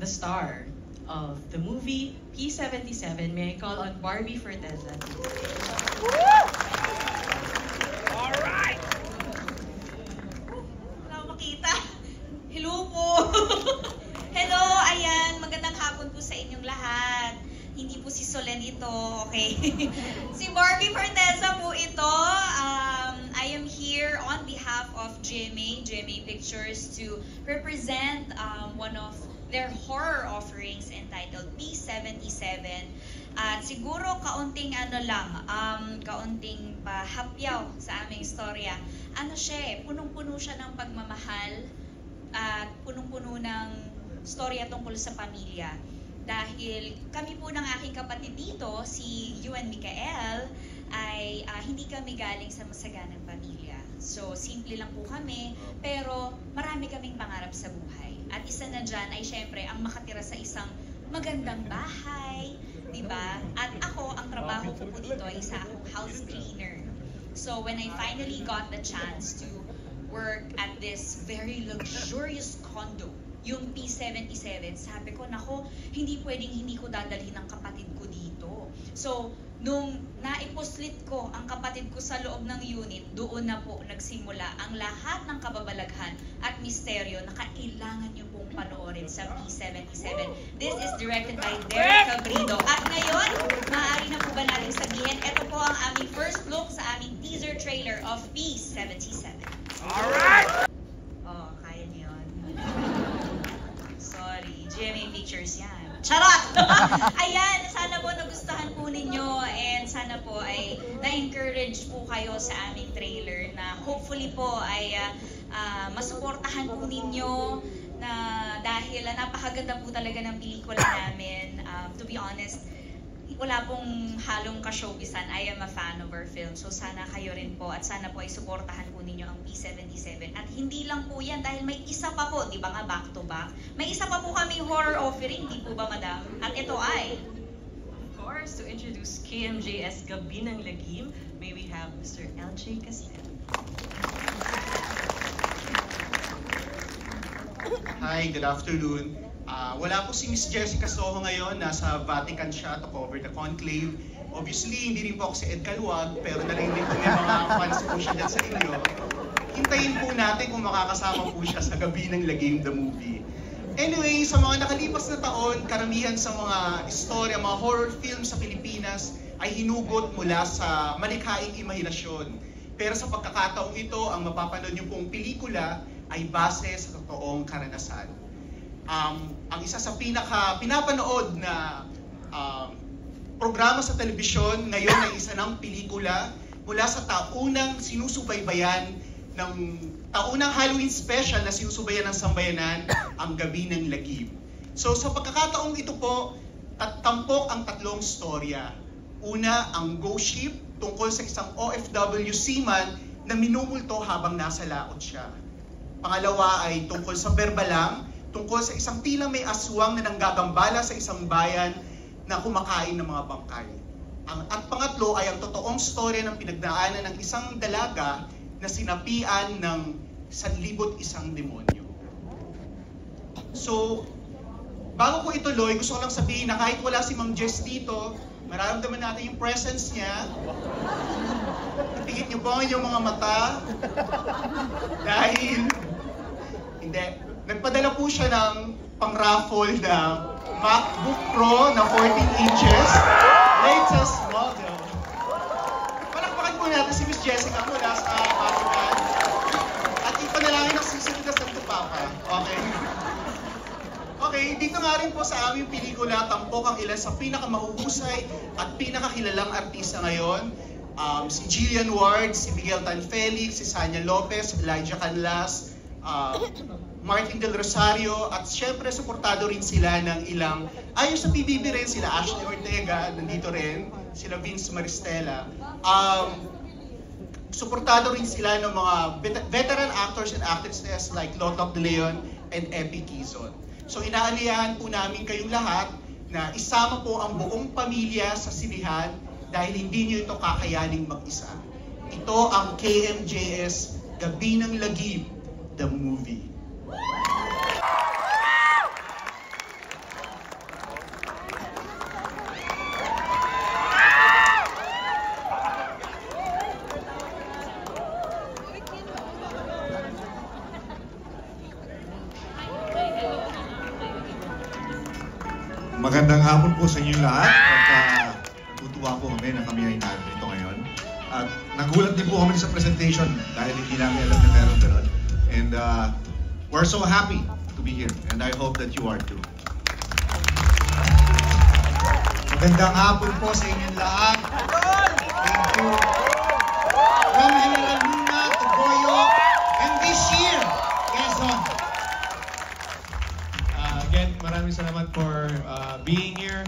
the star of the movie P77. May I call on Barbie Forteza. Alright! Wala akong makita. Hello po! Hello, ayan. Magandang hapon po sa inyong lahat. Hindi po si Solen ito, okay? Si Barbie Forteza po ito. I am here on behalf of GMA Pictures to represent one of their horror offerings entitled P77. At siguro kaunting kaunting pahapyaw sa aming istorya. Ano siya punong-puno siya ng pagmamahal at punong-puno ng storya tungkol sa pamilya. Dahil kami po ng aking kapatid dito, si Yuan Micael, ay hindi kami galing sa masaganang pamilya. So, simple lang po kami, pero marami kaming pangarap sa buhay. At isa na dyan ay syempre ang makatira sa isang magandang bahay, di ba? At ako, ang trabaho ko po dito ay isa akong house cleaner. So, when I finally got the chance to work at this very luxurious condo, yung P77, sabi ko, nako, hindi pwedeng hindi ko dadalhin ang kapatid ko dito. So, nung naipuslit ko ang kapatid ko sa loob ng unit, doon na po nagsimula ang lahat ng kababalaghan at misteryo na kailangan nyo pong panoorin sa P77. This is directed by Derek Cabrito. At ngayon, maaari na po ba natin sabihin, ito po ang aming first look sa aming teaser trailer of P77. Alright! Oh, kaya niyo yun. Sorry, GMA Pictures yan. Charot! Ayan, sana po nagustuhan po ninyo and sana po ay na-encourage po kayo sa aming trailer na hopefully po ay masuportahan po ninyo na dahil napakaganda po talaga ng pelikula namin. To be honest, wala pong halong ka-showbizan. I am a fan of our film. So sana kayo rin po at sana po ay suportahan po ninyo ang P77. At hindi lang po yan dahil may isa pa po, di ba nga back to back? May isa pa po kami horror offering, di po ba madam? At ito ay... Of course, to introduce KMJS Gabi ng Lagim, may we have Mr. LJ Castel. Hi, good afternoon. Wala po si Miss Jessica Soho ngayon, nasa Vatican siya to cover the conclave. Obviously, hindi rin po ako si Ed Caluwag, pero narinig ko may mga fans po siya dyan sa inyo. Hintayin po natin kung makakasama po siya sa Gabi ng Lagim, the movie. Anyway, sa mga nakalipas na taon, karamihan sa mga istorya, mga horror films sa Pilipinas ay hinugot mula sa malikhaing imahinasyon. Pero sa pagkakataong ito, ang mapapanood niyo pong pelikula ay base sa totoong karanasan. Ang isa sa pinapanood na programa sa telebisyon ngayon ay isa ng pelikula mula sa taunang sinusubaybayan ng taunang Halloween special na sinusubayan ng sambayanan, ang Gabi ng Lagim. So sa pagkakataong ito po, tampok ang tatlong storya. Una, ang ghost ship tungkol sa isang OFW seaman na minumulto habang nasa laot siya. Pangalawa ay tungkol sa Berbalang, tungkol sa isang tilang may aswang na nanggagambala sa isang bayan na kumakain ng mga bangkay. At pangatlo ay ang totoong storya ng pinagdaanan ng isang dalaga na sinapian ng 1,001 demonyo. So, bago ko ituloy, gusto ko lang sabihin na kahit wala si Ma'am Jess dito, mararamdaman natin yung presence niya. Ipigit niyo po ang inyong mga mata. Dahil, hindi, nagpadala po siya ng pang-raffle na MacBook Pro na 14 inches, latest model. Palakpakan po natin si Miss Jessica mula sa Vatican. At ipanalangin ang susunod na Santo Papa. Okay? Okay, dito nga rin po sa aming pelikula, tampok ang ilan sa pinakamahuhusay at pinakakilalang artista ngayon. Si Jillian Ward, si Miguel Tan Felix, si Sanya Lopez, Elijah Canlas, Martin Del Rosario, at syempre suportado rin sila ng ilang, ayon sa PBB rin, sila Ashley Ortega, nandito rin, sila Vince Maristella. Suportado rin sila ng mga veteran actors and actresses like Lotlok De Leon and Epi Quizon. So inaaliyahan po namin kayong lahat na isama po ang buong pamilya sa sinihan dahil hindi nyo ito kakayaning mag-isa. Ito ang KMJS Gabi ng Lagim, the movie. Magandang hapon po sa inyo lahat. At natutuwa po kami na kami ay narito ngayon. At nagulat din po kami sa presentation dahil hindi namin alam na meron gano'n. And we're so happy to be here. And I hope that you are too. Magandang hapon po sa inyong lahat. Thank you. From General Luna to Goyo, and this year, Quezon. Again, maraming salamat for being here.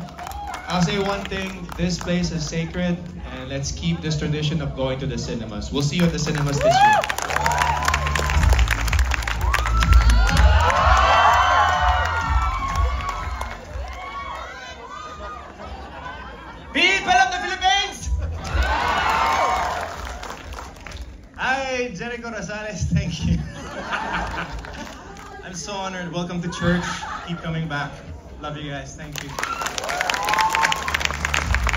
I'll say one thing, this place is sacred, and let's keep this tradition of going to the cinemas. We'll see you at the cinemas this year. People of the Philippines! Hi, Jericho Rosales, thank you. I'm so honored. Welcome to church. Keep coming back. Love you guys. Thank you.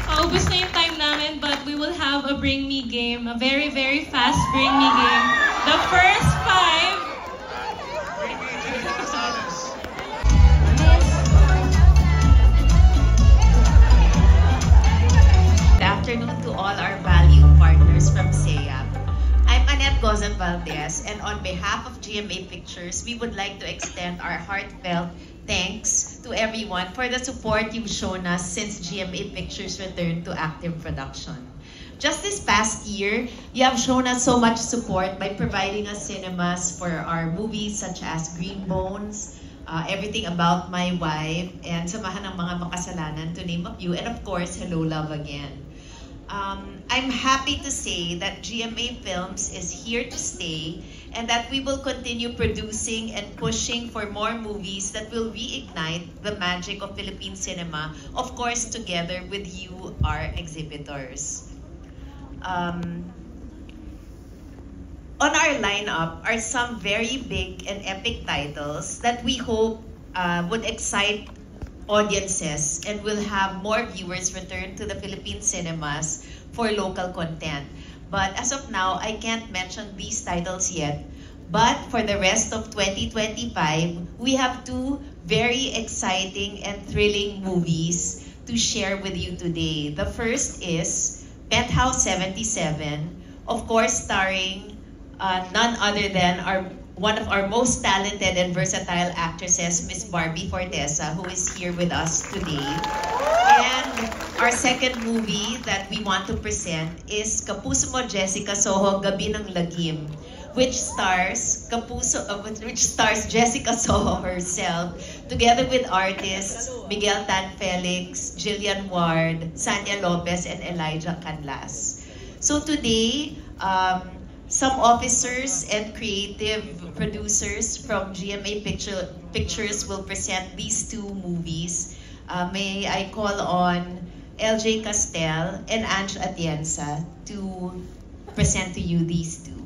Paubos na yung time namin, but we will have a Bring Me game. A very, very fast Bring Me game. The first 5. Bring me Jericho Rosales. Good afternoon to all our valued partners from SEAP. I'm Annette Gozan Valdez, and on behalf of GMA Pictures, we would like to extend our heartfelt thanks to everyone for the support you've shown us since GMA Pictures returned to active production. Just this past year, you have shown us so much support by providing us cinemas for our movies such as Green Bones, Everything About My Wife, and Samahan ng Mga Makasalanan, to name a few, and of course, Hello, Love Again. I'm happy to say that GMA Films is here to stay and that we will continue producing and pushing for more movies that will reignite the magic of Philippine cinema, of course, together with you, our exhibitors. On our lineup are some very big and epic titles that we hope would excite audiences and will have more viewers return to the Philippine cinemas for local content. But as of now, I can't mention these titles yet. But for the rest of 2025, we have 2 very exciting and thrilling movies to share with you today. The first is Penthouse 77, of course starring none other than one of our most talented and versatile actresses, Miss Barbie Fortesa, who is here with us today. And our second movie that we want to present is Kapuso Mo Jessica Soho, Gabi ng Lagim, which stars Jessica Soho herself, together with artists Miguel Tan Felix, Jillian Ward, Sanya Lopez, and Elijah Canlas. So today, some officers and creative producers from GMA Pictures will present these 2 movies. May I call on LJ Castel and Ange Atienza to present to you these 2.